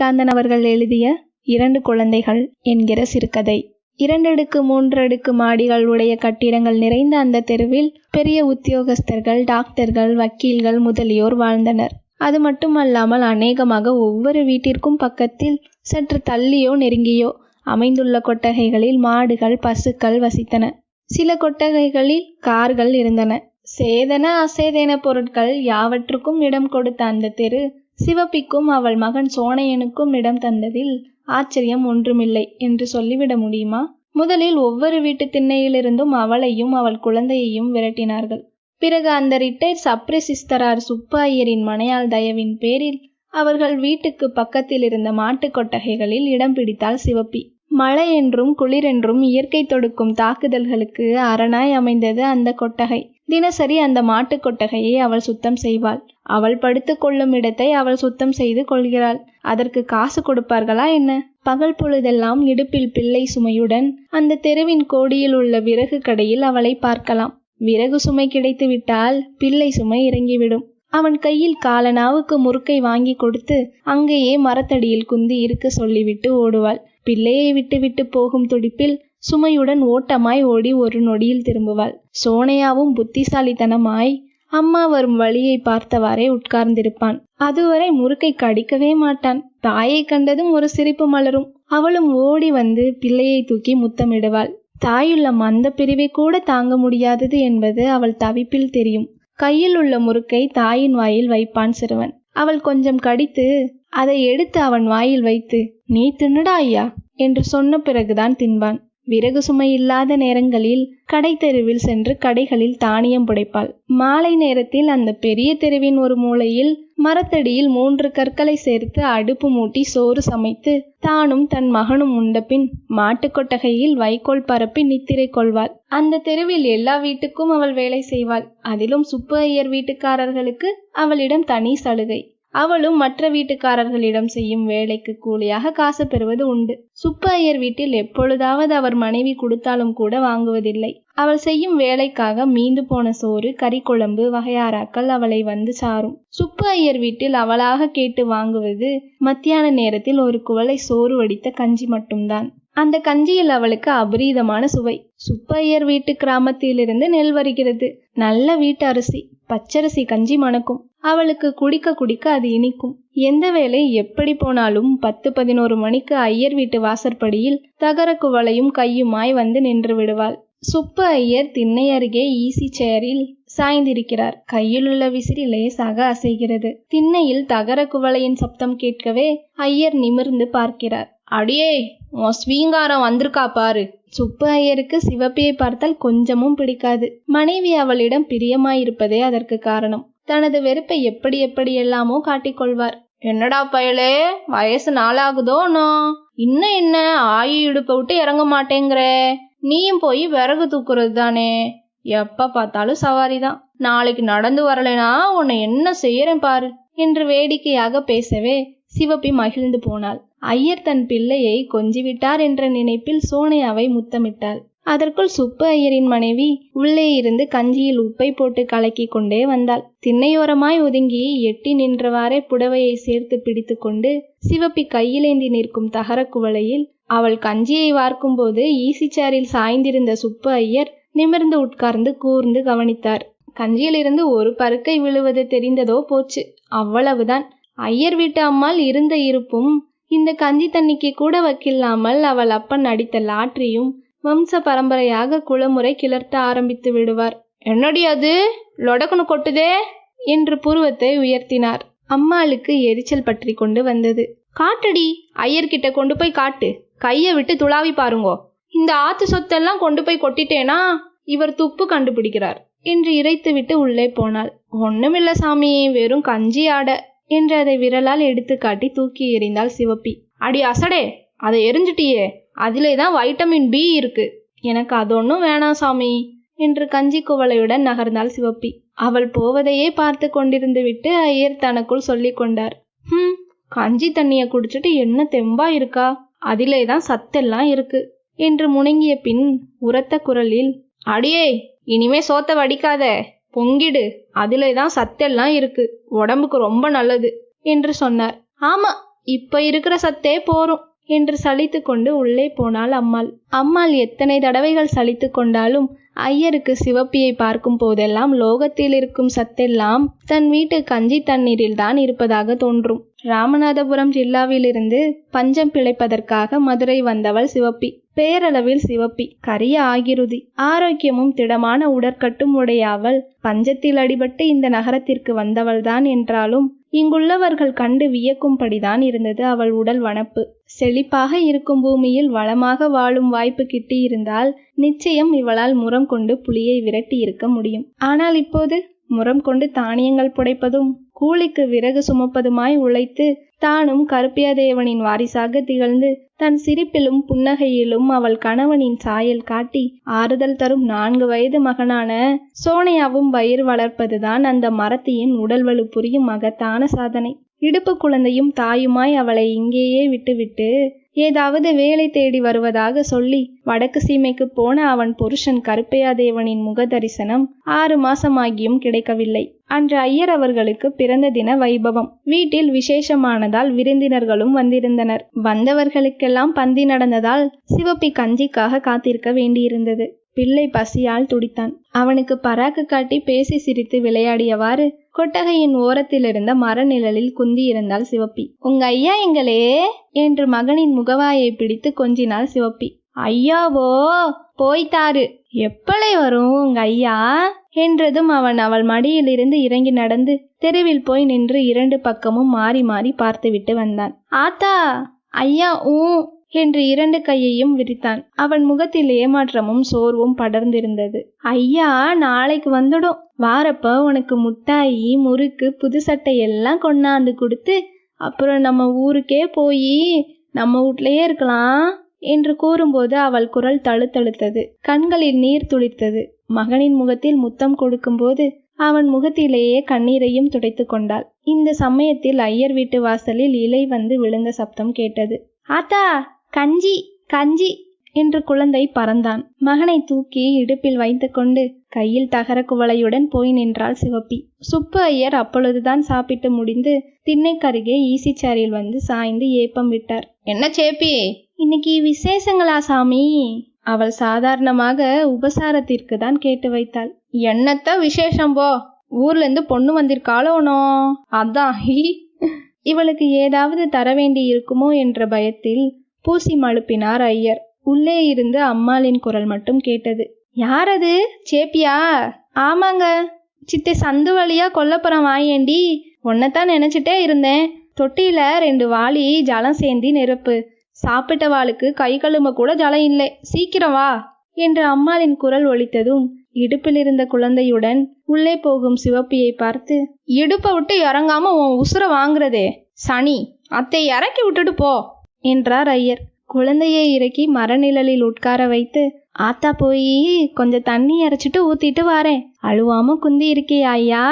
காந்தன் அவர்கள் எழுதிய 2 குழந்தைகள் என்கிற சிறுகதை. 2 அடுக்கு 3 அடுக்கு மாடிகள் உடைய கட்டிடங்கள் நிறைந்த அந்த தெருவில் பெரிய உத்தியோகஸ்தர்கள், டாக்டர்கள், வக்கீல்கள் முதலியோர் வாழ்ந்தனர். அது மட்டுமல்லாமல் அநேகமாக ஒவ்வொரு வீட்டிற்கும் பக்கத்தில் சற்று தள்ளியோ நெருங்கியோ அமைந்துள்ள கொட்டகைகளில் மாடுகள், பசுக்கள் வசித்தன. சில கொட்டகைகளில் கார்கள் இருந்தன. சேதன அசேதன பொருட்கள் யாவற்றுக்கும் இடம் கொடுத்த அந்த தெரு சிவப்பிக்கும் அவள் மகன் சோனையனுக்கும் இடம் தந்ததில் ஆச்சரியம் ஒன்றுமில்லை என்று சொல்லிவிட முடியுமா? முதலில் ஒவ்வொரு வீட்டு திண்ணையிலிருந்தும் அவளையும் அவள் குழந்தையையும் விரட்டினார்கள். பிறகு அந்த ரிட்டையர்ட் சப்ரெசிஸ்டரார் சுப்பா ஐயரின் மனையாள் தயவின் பேரில் அவர்கள் வீட்டுக்கு பக்கத்தில் இருந்த மாட்டு கொட்டகைகளில் இடம் பிடித்தாள் சிவப்பி. மழை என்றும் குளிரென்றும் இயற்கை தொடுக்கும் தாக்குதல்களுக்கு அரணாய் அமைந்தது அந்த கொட்டகை. தினசரி அந்த மாட்டு கொட்டகையை அவள் சுத்தம் செய்வாள். அவள் படுத்து கொள்ளும் இடத்தை அவள் சுத்தம் செய்து கொள்கிறாள். அதற்கு காசு கொடுப்பார்களா என்ன? பகல் பொழுதெல்லாம் இடுப்பில் பிள்ளை சுமையுடன் அந்த தெருவின் கோடியில் உள்ள விறகு கடையில் அவளை பார்க்கலாம். விறகு சுமை கிடைத்து விட்டால் பிள்ளை சுமை இறங்கிவிடும். அவன் கையில் காலனாவுக்கு முறுக்கை வாங்கி கொடுத்து அங்கேயே மரத்தடியில் குந்தி இருக்க சொல்லிவிட்டு ஓடுவாள். பிள்ளையை விட்டு விட்டு போகும் துடிப்பில் சுமையுடன் ஓட்டமாய் ஓடி ஒரு நொடியில் திரும்புவாள். சோனையாவும் புத்திசாலித்தனமாய் அம்மா வரும் வழியை பார்த்தவாறே உட்கார்ந்திருப்பான். அதுவரை முறுக்கை கடிக்கவே மாட்டான். தாயை கண்டதும் ஒரு சிரிப்பு மலரும். அவளும் ஓடி வந்து பிள்ளையை தூக்கி முத்தமிடுவாள். தாயுள்ளம் அந்த பிரிவை கூட தாங்க முடியாதது என்பது அவள் தவிப்பில் தெரியும். கையில் உள்ள முறுக்கை தாயின் வாயில் வைப்பான் சிறுவன். அவள் கொஞ்சம் கடித்து அதை எடுத்து அவன் வாயில் வைத்து, "நீ தின்னுடா ஐயா" என்று சொன்ன பிறகுதான் தின்பான். விறகு சுமை இல்லாத நேரங்களில் கடை தெருவில் சென்று கடைகளில் தானியம் புடைப்பாள். மாலை நேரத்தில் அந்த பெரிய தெருவின் ஒரு மூலையில் மரத்தடியில் 3 கற்களை சேர்த்து அடுப்பு மூட்டி சோறு சமைத்து தானும் தன் மகனும் உண்டபின் மாட்டுக்கொட்டகையில் வைக்கோல் பரப்பி நித்திரை கொள்வாள். அந்த தெருவில் எல்லா வீட்டுக்கும் அவள் வேலை செய்வாள். அதிலும் சுப்பு ஐயர் வீட்டுக்காரர்களுக்கு அவளிடம் தனி சலுகை. அவளும் மற்ற வீட்டுக்காரர்களிடம் செய்யும் வேலைக்கு கூலியாக காசு பெறுவது உண்டு. சுப்பு ஐயர் வீட்டில் எப்பொழுதாவது அவர் மனைவி கொடுத்தாலும் கூட வாங்குவதில்லை. அவள் செய்யும் வேலைக்காக மீந்து போன சோறு, கறி குழம்பு வகையாராக்கள் அவளை வந்து சாரும். சுப்பு ஐயர் வீட்டில் அவளாக கேட்டு வாங்குவது மத்தியான நேரத்தில் ஒரு குவளை சோறு வடித்த கஞ்சி மட்டும்தான். அந்த கஞ்சியில் அவளுக்கு அபரீதமான சுவை. சுப்பு ஐயர் வீட்டு கிராமத்திலிருந்து நெல் வருகிறது. நல்ல வீட்டு அரிசி, பச்சரிசி கஞ்சி மணக்கும். அவளுக்கு குடிக்க குடிக்க அது இனிக்கும். எந்த வேலை எப்படி போனாலும் 10-11 மணிக்கு ஐயர் வீட்டு வாசற்படியில் தகர குவளையும் கையுமாய் வந்து நின்று விடுவாள். சுப்பு ஐயர் திண்ணை அருகே ஈசி சேரில் சாய்ந்திருக்கிறார். கையில் உள்ள விசிறி லேசாக அசைகிறது. திண்ணையில் தகர குவளையின் சப்தம் கேட்கவே ஐயர் நிமிர்ந்து பார்க்கிறார். "அடியே, உன் ஸ்வீங்காரம் வந்திருக்கா பாரு." சுப்பு ஐயருக்கு சிவப்பியை பார்த்தால் கொஞ்சமும் பிடிக்காது. மனைவி அவளிடம் பிரியமாயிருப்பதே அதற்கு காரணம். தனது வெறுப்பை எப்படி எப்படியெல்லாமோ காட்டிக்கொள்வார். "என்னடா பயலே, வயசு நாளாகுதோனோ, இன்னும் என்ன ஆயி இடுப்பை விட்டு இறங்க மாட்டேங்கிற? நீயும் போய் விறகு தூக்குறது தானே. எப்ப பார்த்தாலும் சவாரிதான். நாளைக்கு நடந்து வரலைனா உன்னை என்ன செய்யறேன் பாரு" என்று வேடிக்கையாக பேசவே சிவப்பி மகிழ்ந்து போனாள். ஐயர் தன் பிள்ளையை கொஞ்சிவிட்டார் என்ற நினைப்பில் சோனையாவை முத்தமிட்டாள். அதற்குள் சுப்பு ஐயரின் மனைவி உள்ளே இருந்து கஞ்சியில் உப்பை போட்டு கலக்கி கொண்டே வந்தாள். திண்ணையோரமாய் ஒதுங்கி எட்டி நின்றவாறே புடவையை சேர்த்து பிடித்து கொண்டு சிவப்பி கையிலேந்தி நிற்கும் தகர குவளையில் அவள் கஞ்சியை வார்க்கும் போது ஈசிச்சாரில் சாய்ந்திருந்த சுப்பு ஐயர் நிமிர்ந்து உட்கார்ந்து கூர்ந்து கவனித்தார். கஞ்சியிலிருந்து ஒரு பருக்கை விழுவது தெரிந்ததோ போச்சு, அவ்வளவுதான். ஐயர் வீட்டு அம்மாள் இருந்த இருப்பும் இந்த கஞ்சி தண்ணிக்கு கூட வக்கில்லாமல் அவள் அப்பன் அடித்த லாற்றியும் வம்ச பரம்பரையாக குளமுறை கிளர்த்த ஆரம்பித்து விடுவார். "என்னடி அது லொடக்குன்னு கொட்டுதே" என்று புருவத்தை உயர்த்தினார். அம்மாளுக்கு எரிச்சல் பற்றி கொண்டு வந்தது. "காட்டடி, ஐயர்கிட்ட கொண்டு போய் காட்டு. கையை விட்டு துளாவி பாருங்கோ. இந்த ஆத்து சொத்தெல்லாம் கொண்டு போய் கொட்டிட்டேனா இவர் துப்பு கண்டுபிடிக்கிறார்" என்று இறைத்துவிட்டு உள்ளே போனாள். "ஒண்ணுமில்ல சாமி, வெறும் கஞ்சி ஆட" என்று அதை விரலால் எடுத்து காட்டி தூக்கி எறிந்தாள் சிவப்பி. "அடி அசடே, அதை எரிஞ்சிட்டியே, அதிலே தான் வைட்டமின் பி இருக்கு. எனக்கு அது ஒன்றும் வேணாம் சாமி" என்று கஞ்சி குவளையுடன் நகர்ந்தாள் சிவப்பி. அவள் போவதையே பார்த்து கொண்டிருந்து விட்டு ஐயர் தனக்குள் சொல்லி கொண்டார். கஞ்சி தண்ணிய குடிச்சிட்டு என்ன தெம்பா இருக்கா, அதிலே தான் சத்தெல்லாம் இருக்கு" என்று முணங்கிய பின் உரத்த குரலில், "அடியே, இனிமே சோத்த வடிக்காத, பொங்கிடு, அதிலே தான் சத்தெல்லாம் இருக்கு, உடம்புக்கு ரொம்ப நல்லது" என்று சொன்னார். "ஆமா, இப்ப இருக்கிற சத்தே போரும் என்று சலித்து கொண்டு உள்ளே போனாள் அம்மாள். அம்மாள் எத்தனை தடவைகள் சலித்து கொண்டாலும் ஐயருக்கு சிவப்பியை பார்க்கும் போதெல்லாம் லோகத்தில் இருக்கும் சத்தெல்லாம் தன் வீட்டு கஞ்சி தண்ணீரில் தான் இருப்பதாக தோன்றும். ராமநாதபுரம் ஜில்லாவிலிருந்து பஞ்சம் பிழைப்பதற்காக மதுரை வந்தவள் சிவப்பி. பேரளவில் சிவப்பி, கரிய ஆகிருதி, ஆரோக்கியமும் திடமான உடற்கட்டும் உடைய அவள் பஞ்சத்தில் அடிபட்டு இந்த நகரத்திற்கு வந்தவள்தான் என்றாலும் இங்குள்ளவர்கள் கண்டு வியக்கும்படிதான் இருந்தது அவள் உடல் வனப்பு. செழிப்பாக இருக்கும் பூமியில் வளமாக வாழும் வாய்ப்பு கிட்டியிருந்தால் நிச்சயம் இவளால் முறம் கொண்டு புலியை விரட்டி இருக்க முடியும். ஆனால் இப்போது முறம் கொண்டு தானியங்கள் புடைப்பதும் கூலிக்கு விறகு சுமப்பதுமாய் உழைத்து தானும் கருப்பியாதேவனின் வாரிசாக திகழ்ந்து தன் சிரிப்பிலும் புன்னகையிலும் அவள் கணவனின் சாயல் காட்டி ஆறுதல் தரும் 4 வயது மகனான சோனையாவும் வயிறு வளர்ப்பதுதான் அந்த மரத்தியின் உடல் வலு புரியும் மகத்தான சாதனை. இடுப்பு குழந்தையும் தாயுமாய் அவளை இங்கேயே விட்டுவிட்டு ஏதாவது வேலை தேடி வருவதாக சொல்லி வடக்கு சீமைக்கு போன அவன் புருஷன் கருப்பையாதேவனின் முக தரிசனம் 6 மாசமாகியும் கிடைக்கவில்லை. அன்று ஐயர் அவர்களுக்கு பிறந்த தின வைபவம். வீட்டில் விசேஷமானதால் விருந்தினர்களும் வந்திருந்தனர். வந்தவர்களுக்கெல்லாம் பந்தி நடந்ததால் சிவப்பி கஞ்சிக்காக காத்திருக்க வேண்டியிருந்தது. பிள்ளை பசியால் துடித்தான். அவனுக்கு பராக்கு காட்டி பேசி சிரித்து விளையாடியவாறு கொட்டகையின் ஓரத்தில் இருந்த மர நிழலில் குந்தி இருந்தாள் சிவப்பி. உங்க ஐயா எங்களே என்று மகனின் முகவாயை பிடித்து கொஞ்சினாள் சிவப்பி. ஐயாவோ போய்த்தாரு, எப்பளை வரும் உங்க ஐயா என்றதும் அவன் அவள் மடியிலிருந்து இறங்கி நடந்து தெருவில் போய் நின்று 2 பக்கமும் மாறி மாறி பார்த்துவிட்டு வந்தான். ஆத்தா ஐயா என்று 2 கையையும் விரித்தான். அவன் முகத்தில் ஏமாற்றமும் சோர்வும் படர்ந்திருந்தது. ஐயா நாளைக்கு வந்துடும், வாரப்ப உனக்கு முட்டாயி முறுக்கு புது சட்டை எல்லாம் கொண்டாந்து கொடுத்து அப்புறம் நம்ம ஊருக்கே போய் நம்ம வீட்லயே இருக்கலாம் என்று கூறும்போது அவள் குரல் தழுத்தழுத்தது. கண்களில் நீர் துளிர்த்தது. மகனின் முகத்தில் முத்தம் கொடுக்கும்போது அவன் முகத்திலேயே கண்ணீரையும் துடைத்து கொண்டாள். இந்த சமயத்தில் ஐயர் வீட்டு வாசலில் இலை வந்து விழுந்த சப்தம் கேட்டது. ஆத்தா கஞ்சி கஞ்சி என்று குழந்தை பறந்தான். மகனை தூக்கி இடுப்பில் வைத்து கொண்டு கையில் தகர குவளையுடன் போய் நின்றாள் சிவப்பி. சுப்பு ஐயர் அப்பொழுதுதான் சாப்பிட்டு முடிந்து திண்ணைக்கருகே ஈசிச்சாரில் வந்து சாய்ந்து ஏப்பம் விட்டார். என்ன சேப்பி, இன்னைக்கு விசேஷங்களா சாமி? அவள் சாதாரணமாக உபசாரத்திற்கு தான் கேட்டு வைத்தாள். என்னத்த விசேஷம் போ, ஊர்ல இருந்து பொண்ணு வந்திருக்காளோனோ அதான். இவளுக்கு ஏதாவது தர வேண்டி இருக்குமோ என்ற பயத்தில் பூசி மழுப்பினார் ஐயர். உள்ளே இருந்து அம்மாளின் குரல் மட்டும் கேட்டது. யாரது, சேப்பியா? ஆமாங்க சித்தை, சந்து வழியா கொல்லப்புறம் வாயேண்டி, உன்னைத்தான் நினைச்சிட்டே இருந்தேன். தொட்டியில 2 வாளி ஜலம் சேர்ந்தி நெருப்பு, சாப்பிட்ட வாளுக்கு கை கழும கூட ஜலம் இல்லை, சீக்கிரம் வா என்று அம்மாளின் குரல் ஒலித்ததும் இடுப்பில் இருந்த குழந்தையுடன் உள்ளே போகும் சிவப்பியை பார்த்து, இடுப்பை விட்டு இறங்காம உன் உசுர வாங்குறதே சனி, அத்தை இறக்கி விட்டுட்டு போ என்றார் ஐயர். குழந்தையை இறக்கி மரநிழலில் உட்கார வைத்து, ஆத்தா போய் கொஞ்சம் தண்ணி அரைச்சிட்டு ஊத்திட்டு வாரேன், அழுவாம குந்தி இருக்கியா ஐயா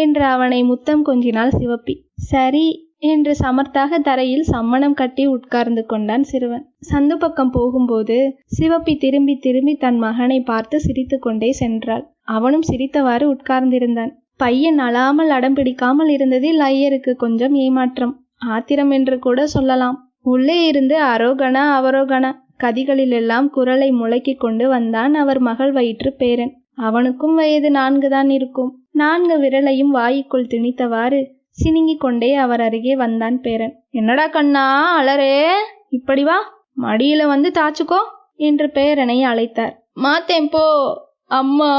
என்று அவனை முத்தம் கொஞ்சினாள் சிவப்பி. சரி என்று சமர்த்தாக தரையில் சம்மணம் கட்டி உட்கார்ந்து கொண்டான் சிறுவன். சந்து பக்கம் போகும்போது சிவப்பி திரும்பி திரும்பி தன் மகனை பார்த்து சிரித்து கொண்டே சென்றாள். அவனும் சிரித்தவாறு உட்கார்ந்திருந்தான். பையன் அழாமல் அடம் பிடிக்காமல் இருந்ததில் ஐயருக்கு கொஞ்சம் ஏமாற்றம், ஆத்திரம் என்று கூட சொல்லலாம். உள்ளே இருந்து அரோகணா அவரோகணா கதிகளிலெல்லாம் குரலை முழக்கி கொண்டு வந்தான் அவர் மகள் வயிற்று பேரன். அவனுக்கும் வயது 4 தான் இருக்கும். 4 விரலையும் வாய்க்குள் திணித்தவாறு சினிங்கி கொண்டே அவர் அருகே வந்தான் பேரன். என்னடா கண்ணா அலரே, இப்படி வா, மடியில வந்து தாச்சுக்கோ என்று பேரனை அழைத்தார். மாத்தேன் போ அம்மா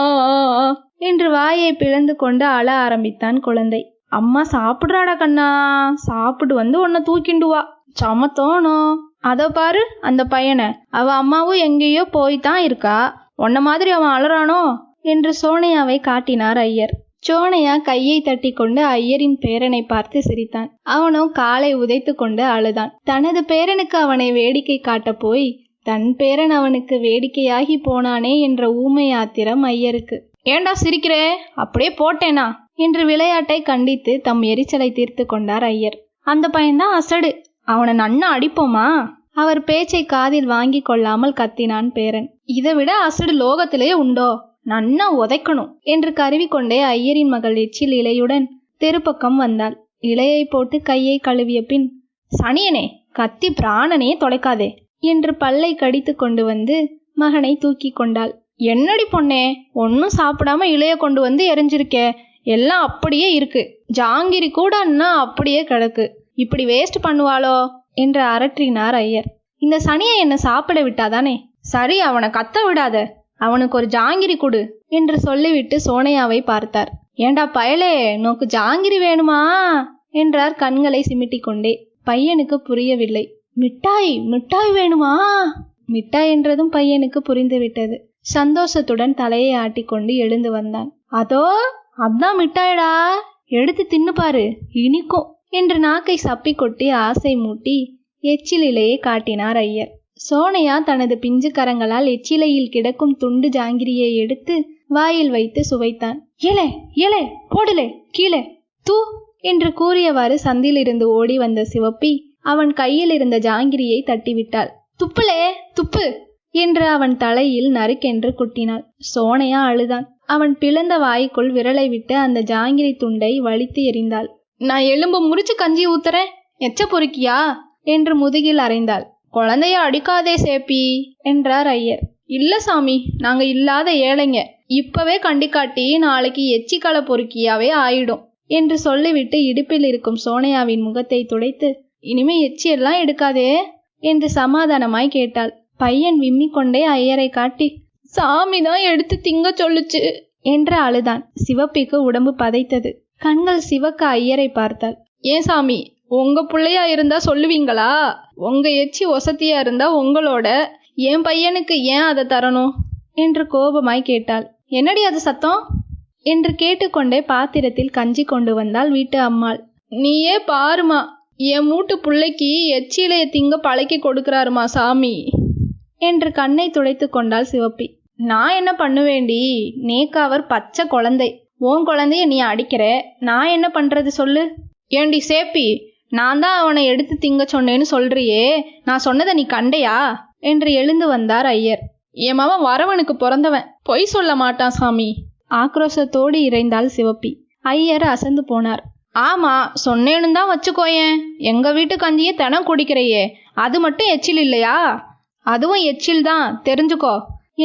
என்று வாயை பிளந்து கொண்டு அழ ஆரம்பித்தான் குழந்தை. அம்மா சாப்பிடுறாடா கண்ணா, சாப்பிட்டு வந்து உன்னை தூக்கிண்டுவா, சமத்தோணும். அதோ பாரு அந்த பையனை, அவ அம்மாவும் எங்கேயோ போய்தான் இருக்கா, உன்ன மாதிரி அவன் அலறானோ என்று சோனையாவை காட்டினார் ஐயர். சோனையா கையை தட்டி கொண்டு ஐயரின் பேரனை பார்த்து சிரித்தான். அவனோ காலை உதைத்து கொண்டு அழுதான். தனது பேரனுக்கு அவனை வேடிக்கை காட்ட போய் தன் பேரன் அவனுக்கு வேடிக்கையாகி போனானே என்ற ஊமை ஆத்திரம் ஐயருக்கு. ஏண்டா சிரிக்கிறே, அப்படியே போட்டேனா என்று விளையாட்டை கண்டித்து தம் எரிச்சலை தீர்த்து கொண்டார் ஐயர். அந்த பையன்தான் அசடு, அவனை நன்னா அடிப்போமா? அவர் பேச்சை காதில் வாங்கி கொள்ளாமல் கத்தினான் பேரன். இதை விட அசடு லோகத்திலேயே உண்டோ, நன்னா உதைக்கணும் என்று கருவிக்கொண்டே ஐயரின் மகள் எச்சில் இலையுடன் தெருப்பக்கம் வந்தாள். இலையை போட்டு கையை கழுவிய பின் சனியனே, கத்தி பிராணனையே தொலைக்காதே என்று பல்லை கடித்து கொண்டு வந்து மகனை தூக்கி கொண்டாள். என்னடி பொண்ணே, ஒன்னும் சாப்பிடாம இலைய கொண்டு வந்து எரிஞ்சிருக்கே, எல்லாம் அப்படியே இருக்கு. ஜாங்கிரி கூட அண்ணா அப்படியே கிடக்கு. இப்படி வேஸ்ட் பண்ணுவாளோ என்று அரற்றினார் ஐயர். இந்த சனியை என்ன சாப்பிட விட்டாதானே. சரி, அவனை கத்த விடாத, அவனுக்கு ஒரு ஜாங்கிரி கொடு என்று சொல்லிவிட்டு சோனையாவை பார்த்தார். ஏண்டா பயலே, நோக்கு ஜாங்கிரி வேணுமா என்றார் கண்களை சிமிட்டி கொண்டே. பையனுக்கு புரியவில்லை. மிட்டாய் மிட்டாய் வேணுமா? மிட்டாய் என்றதும் பையனுக்கு புரிந்துவிட்டது. சந்தோஷத்துடன் தலையை ஆட்டிக்கொண்டு எழுந்து வந்தான். அதோ அதான் மிட்டாயடா, எடுத்து தின்னு பாரு, இனிக்கும் என்று நாக்கை சப்பி கொட்டி ஆசை மூட்டி எச்சிலையை காட்டினார் ஐயர். சோனையா தனது பிஞ்சு கரங்களால் எச்சிலையில் கிடக்கும் துண்டு ஜாங்கிரியை எடுத்து வாயில் வைத்து சுவைத்தான். ஏலே ஏலே, போடலே கீழே, தூ என்று கூறியவாறு சந்திலிருந்து ஓடி வந்த சிவப்பி அவன் கையில் இருந்த ஜாங்கிரியை தட்டிவிட்டாள். துப்புலே துப்பு என்று அவன் தலையில் நறுக்கென்று குட்டினாள். சோனையா அழுதான். அவன் பிளந்த வாய்க்குள் விரலை விட்டு அந்த ஜாங்கிரி துண்டை வலித்து எறிந்தாள். நான் எலும்பு முறிச்சு கஞ்சி ஊத்துறேன், எச்ச பொறுக்கியா என்று முதுகில் அறைந்தாள். குழந்தைய அடிக்காதே சேப்பி என்றார் ஐயர். இல்ல சாமி, நாங்க இல்லாத ஏழைங்க, இப்பவே கண்டிக்காட்டி நாளைக்கு எச்சிக்கலை பொறுக்கியாவே ஆயிடும் என்று சொல்லிவிட்டு இடுப்பில் இருக்கும் சோனையாவின் முகத்தை துடைத்து, இனிமே எச்சி எல்லாம் எடுக்காதே என்று சமாதானமாய் கேட்டாள். பையன் விம்மிக்கொண்டே ஐயரை காட்டி, சாமிதான் எடுத்து திங்க சொல்லுச்சு என்று அழுதான். சிவப்பிக்கு உடம்பு பதைத்தது. கண்கள் சிவக்க ஐயரை பார்த்தாள். ஏன் சாமி, உங்க பிள்ளையா இருந்தா சொல்லுவீங்களா? உங்க எச்சி ஒசத்தியா இருந்தா உங்களோட, என் பையனுக்கு ஏன் அதை தரணும் என்று கோபமாய் கேட்டாள். என்னடி அது சத்தம் என்று கேட்டுக்கொண்டே பாத்திரத்தில் கஞ்சி கொண்டு வந்தாள் வீட்டு அம்மாள். நீயே பாருமா, என் மூட்டு பிள்ளைக்கு எச்சிலைய திங்க பழக்கி கொடுக்கிறாருமா சாமி என்று கண்ணை துடைத்து கொண்டாள் சிவப்பி. நான் என்ன பண்ணுவேண்டி, நேக்கு அவர் பச்சை குழந்தை, உன் குழந்தைய நீ அடிக்கிற, நான் என்ன பண்றது சொல்லு? ஏண்டி சேப்பி, நான் தான் அவனை எடுத்து திங்க சொன்னேன்னு சொல்றியே, நான் சொன்னதை நீ கண்டையா என்று எழுந்து வந்தார் ஐயர். என் மவன் வரவனுக்கு பிறந்தவன், பொய் சொல்ல மாட்டான் சாமி ஆக்ரோஷத்தோடு இறைந்தாள் சிவப்பி. ஐயர் அசந்து போனார். ஆமா, சொன்னேன்னு தான் வச்சுக்கோயேன், எங்க வீட்டு கஞ்சியை தினம் குடிக்கிறையே, அது மட்டும் எச்சில் இல்லையா? அதுவும் எச்சில் தான், தெரிஞ்சுக்கோ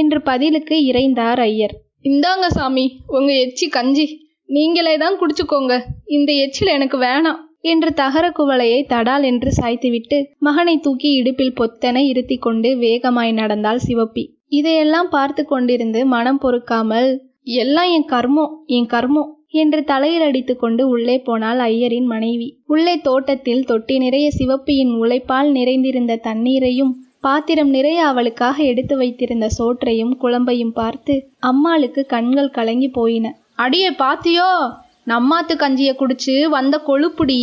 என்று பதிலுக்கு இறைந்தார் ஐயர். இந்தாங்க சாமி உங்க எச்சி கஞ்சி, நீங்களே தான் குடிச்சுக்கோங்க, இந்த எச்சில் எனக்கு வேணாம் என்று தகர குவளையை தடால் என்று சாய்த்துவிட்டு மகனை தூக்கி இடுப்பில் பொத்தென இருத்தி கொண்டு வேகமாய் நடந்தாள் சிவப்பி. இதையெல்லாம் பார்த்து கொண்டிருந்து மனம் பொறுக்காமல், எல்லாம் என் கர்மம் என் கர்மம் என்று தலையில் அடித்து கொண்டு உள்ளே போனாள் ஐயரின் மனைவி. உள்ளே தோட்டத்தில் தொட்டி நிறைய சிவப்பியின் உழைப்பால் நிறைந்திருந்த தண்ணீரையும் பாத்திரம் நிறைய அவளுக்காக எடுத்து வைத்திருந்த சோற்றையும் குழம்பையும் பார்த்து அம்மாளுக்கு கண்கள் கலங்கி போயின. அடியே பாத்தியோ, நம்மாத்து கஞ்சிய குடிச்சு வந்த கொழுப்புடி,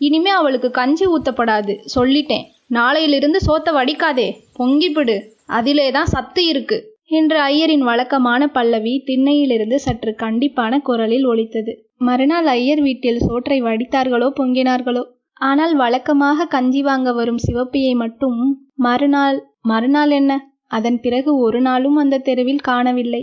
இனிமே அவளுக்கு கஞ்சி ஊத்தப்படாது சொல்லிட்டேன், நாளையிலிருந்து சோத்த வடிக்காதே, பொங்கிப்பிடு, அதிலேதான் சத்து இருக்கு என்று ஐயரின் வழக்கமான பல்லவி திண்ணையிலிருந்து சற்று கண்டிப்பான குரலில் ஒலித்தது. மறுநாள் ஐயர் வீட்டில் சோற்றை வடித்தார்களோ பொங்கினார்களோ, ஆனால் வழக்கமாக கஞ்சி வாங்க வரும் சிவப்பியை மட்டும் மறுநாள் என்ன, அதன் பிறகு ஒரு நாளும் அந்த தெருவில் காணவில்லை.